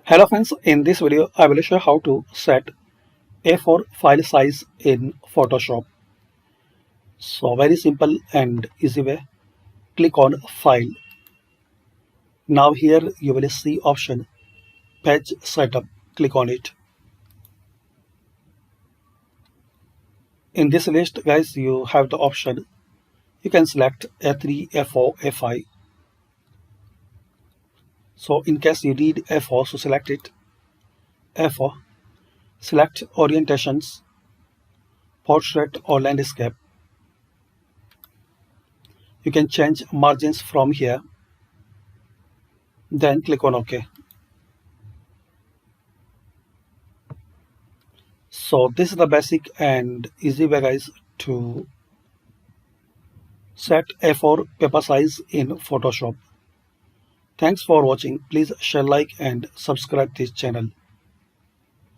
Hello friends, in this video I will show how to set A4 file size in Photoshop. So very simple and easy way. Click on File. Now here you will see option Page Setup. Click on it. In this list guys you have the option. You can select A3, A4, A5. So in case you need A4, so select it. A4. Select Orientations, Portrait or Landscape. You can change margins from here. Then click on OK. So this is the basic and easy way guys to set A4 paper size in Photoshop. Thanks for watching. Please share, like and subscribe this channel.